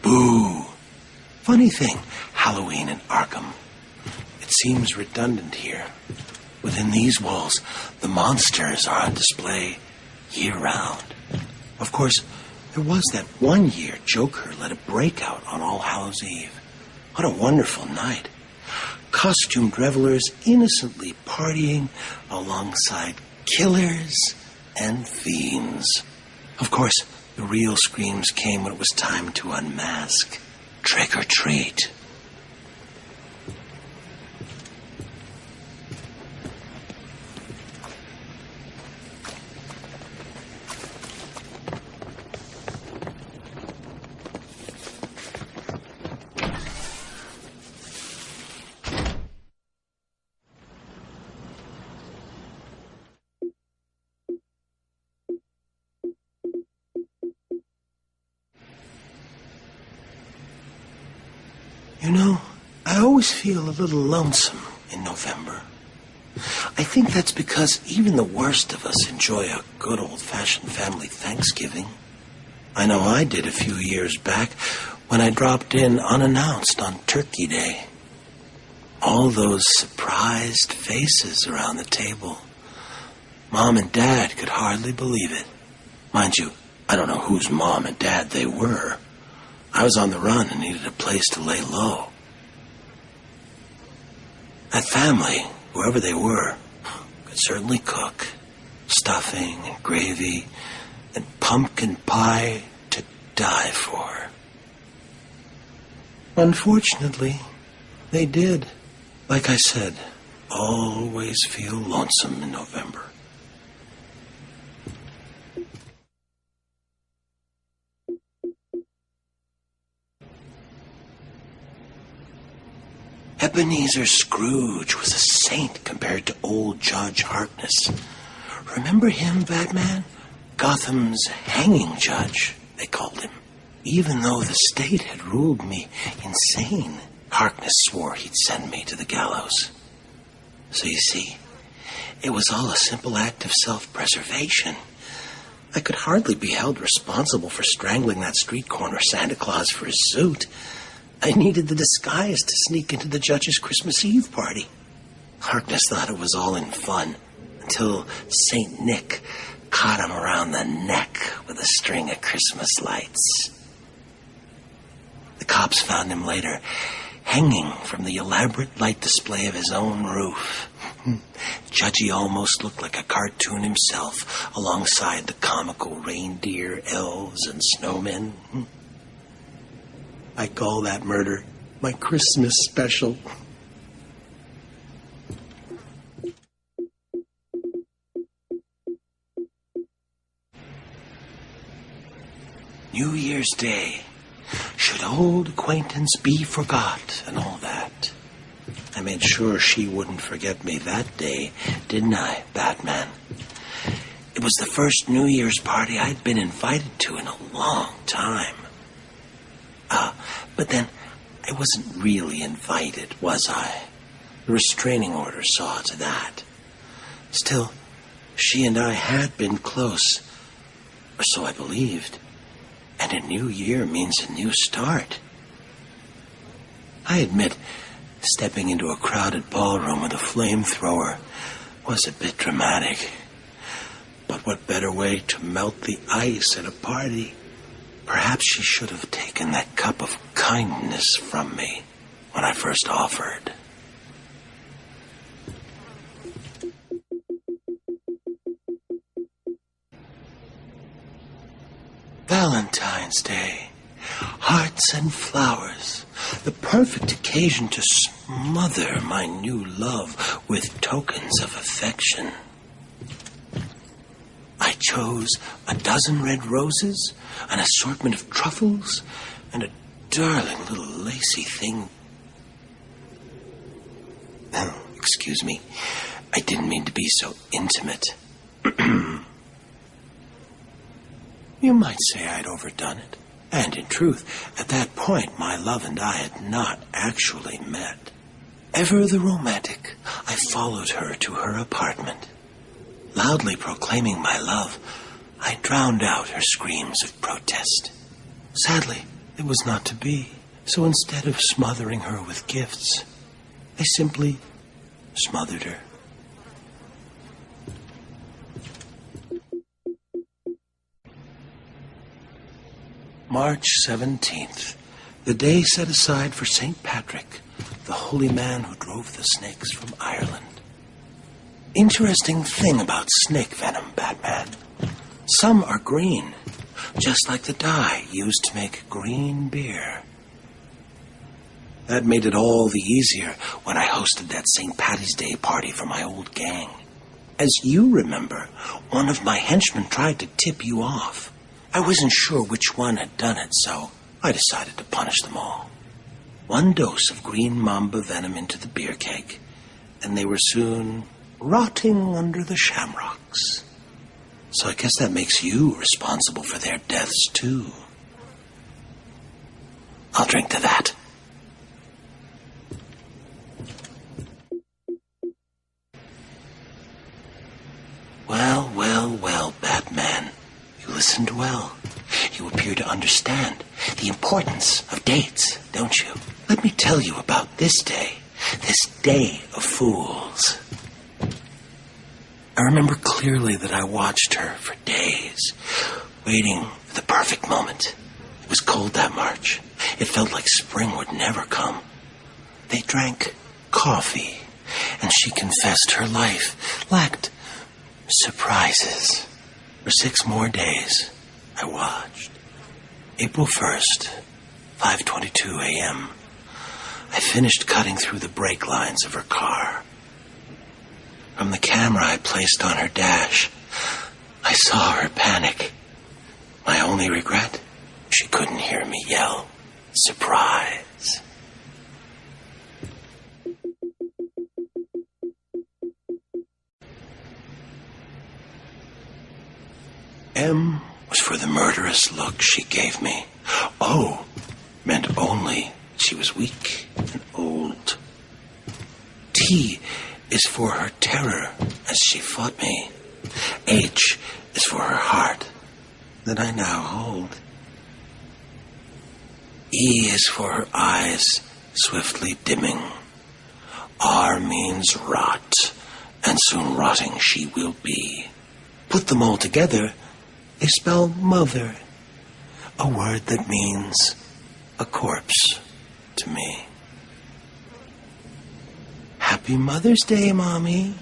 Boo! Funny thing, Halloween in Arkham. It seems redundant here. Within these walls, the monsters are on display year-round. Of course, there was that one year Joker led a breakout on All Hallows' Eve. What a wonderful night. Costumed revelers innocently partying alongside killers and fiends. Of course, the real screams came when it was time to unmask. Trick or treat. You know, I always feel a little lonesome in November. I think that's because even the worst of us enjoy a good old-fashioned family Thanksgiving. I know I did a few years back when I dropped in unannounced on Turkey Day. All those surprised faces around the table. Mom and Dad could hardly believe it. Mind you, I don't know whose mom and dad they were. I was on the run and needed a place to lay low. That family, whoever they were, could certainly cook. Stuffing and gravy and pumpkin pie to die for. Unfortunately, they did. Like I said, always feel lonesome in November. Ebenezer Scrooge was a saint compared to old Judge Harkness. Remember him, Batman? Gotham's hanging judge, they called him. Even though the state had ruled me insane, Harkness swore he'd send me to the gallows. So you see, it was all a simple act of self-preservation. I could hardly be held responsible for strangling that street corner Santa Claus for his suit. I needed the disguise to sneak into the judge's Christmas Eve party. Harkness thought it was all in fun, until St. Nick caught him around the neck with a string of Christmas lights. The cops found him later, hanging from the elaborate light display of his own roof. Judgy almost looked like a cartoon himself, alongside the comical reindeer, elves, and snowmen. I call that murder my Christmas special. New Year's Day. Should old acquaintance be forgot and all that? I made sure she wouldn't forget me that day, didn't I, Batman? It was the first New Year's party I'd been invited to in a long time. But then I wasn't really invited, was I? The restraining order saw to that. Still, she and I had been close, or so I believed. And a new year means a new start. I admit, stepping into a crowded ballroom with a flamethrower was a bit dramatic. But what better way to melt the ice at a party? Perhaps she should have taken that cup of kindness from me when I first offered. Valentine's Day. Hearts and flowers. The perfect occasion to smother my new love with tokens of affection. I chose a dozen red roses, an assortment of truffles, and a darling little lacy thing. Oh, excuse me. I didn't mean to be so intimate. You might say I'd overdone it. And in truth, at that point, my love and I had not actually met. Ever the romantic, I followed her to her apartment. Loudly proclaiming my love, I drowned out her screams of protest. Sadly, it was not to be. So instead of smothering her with gifts, I simply smothered her. March 17th, the day set aside for St. Patrick, the holy man who drove the snakes from Ireland. Interesting thing about snake venom, Batman. Some are green, just like the dye used to make green beer. That made it all the easier when I hosted that St. Patty's Day party for my old gang. As you remember, one of my henchmen tried to tip you off. I wasn't sure which one had done it, so I decided to punish them all. 1 dose of green mamba venom into the beer keg, and they were soon rotting under the shamrocks. So I guess that makes you responsible for their deaths, too. I'll drink to that. Well, Batman. You listened well. You appear to understand the importance of dates, don't you? Let me tell you about this day of fools. I remember clearly that I watched her for days, waiting for the perfect moment. It was cold that March. It felt like spring would never come. They drank coffee, and she confessed her life lacked surprises. For 6 more days, I watched. April 1st, 5:22 a.m. I finished cutting through the brake lines of her car. From the camera I placed on her dash, I saw her panic. My only regret, she couldn't hear me yell, "Surprise!" M was for the murderous look she gave me. O meant only she was weak and old. T is for her terror as she fought me. H is for her heart that I now hold. E is for her eyes swiftly dimming. R means rot, and soon rotting she will be. Put them all together, they spell mother, a word that means a corpse to me. Happy Mother's Day, Mommy.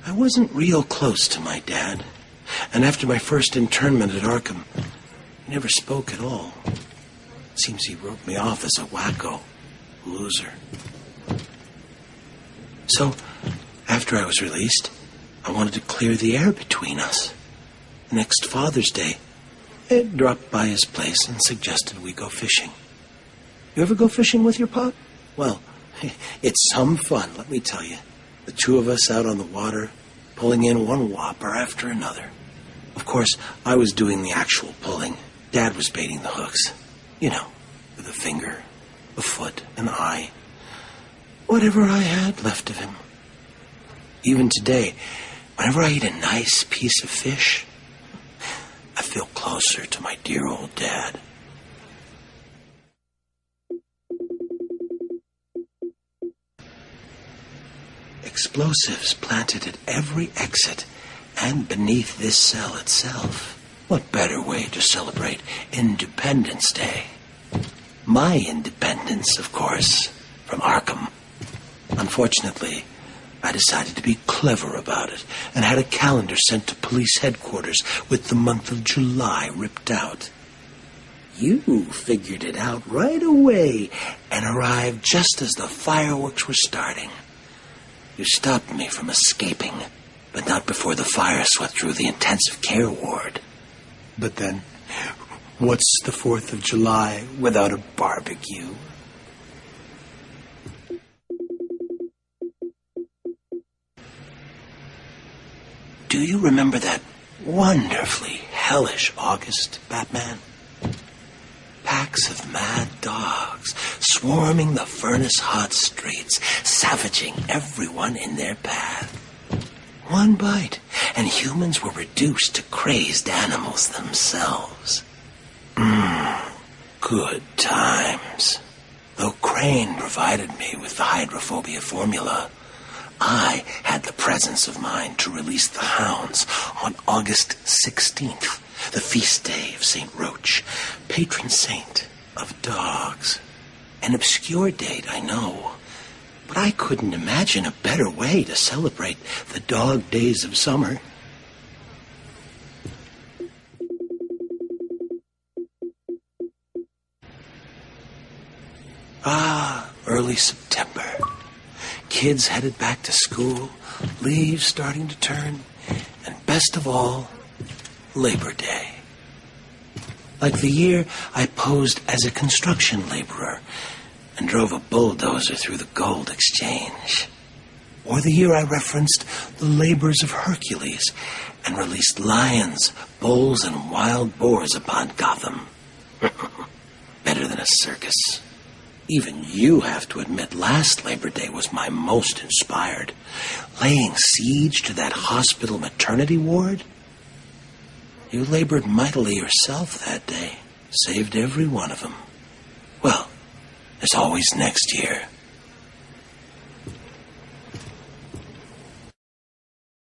I wasn't real close to my dad, and after my first internment at Arkham, he never spoke at all. Seems he wrote me off as a wacko, loser. So, after I was released, I wanted to clear the air between us. Next Father's Day, I dropped by his place and suggested we go fishing. You ever go fishing with your pop? Well, it's some fun, let me tell you. The 2 of us out on the water, pulling in one whopper after another. Of course, I was doing the actual pulling. Dad was baiting the hooks. You know, with a finger, a foot, an eye. Whatever I had left of him. Even today, whenever I eat a nice piece of fish, I feel closer to my dear old dad. Explosives planted at every exit and beneath this cell itself. What better way to celebrate Independence Day? My independence, of course, from Arkham. Unfortunately, I decided to be clever about it and had a calendar sent to police headquarters with the month of July ripped out. You figured it out right away and arrived just as the fireworks were starting. You stopped me from escaping, but not before the fire swept through the intensive care ward. But then, what's the 4th of July without a barbecue? Do you remember that wonderfully hellish August, Batman? Packs of mad dogs swarming the furnace-hot streets, savaging everyone in their path. One bite, and humans were reduced to crazed animals themselves. Good times. Though Crane provided me with the hydrophobia formula, I had the presence of mind to release the hounds on August 16th, the feast day of St. Roach, patron saint of dogs. An obscure date, I know, but I couldn't imagine a better way to celebrate the dog days of summer. Early September. Kids headed back to school, leaves starting to turn, and best of all, Labor Day. Like the year I posed as a construction laborer and drove a bulldozer through the gold exchange. Or the year I referenced the labors of Hercules and released lions, bulls, and wild boars upon Gotham. Better than a circus. Even you have to admit last Labor Day was my most inspired. Laying siege to that hospital maternity ward? You labored mightily yourself that day. Saved every one of them. Well, there's always next year.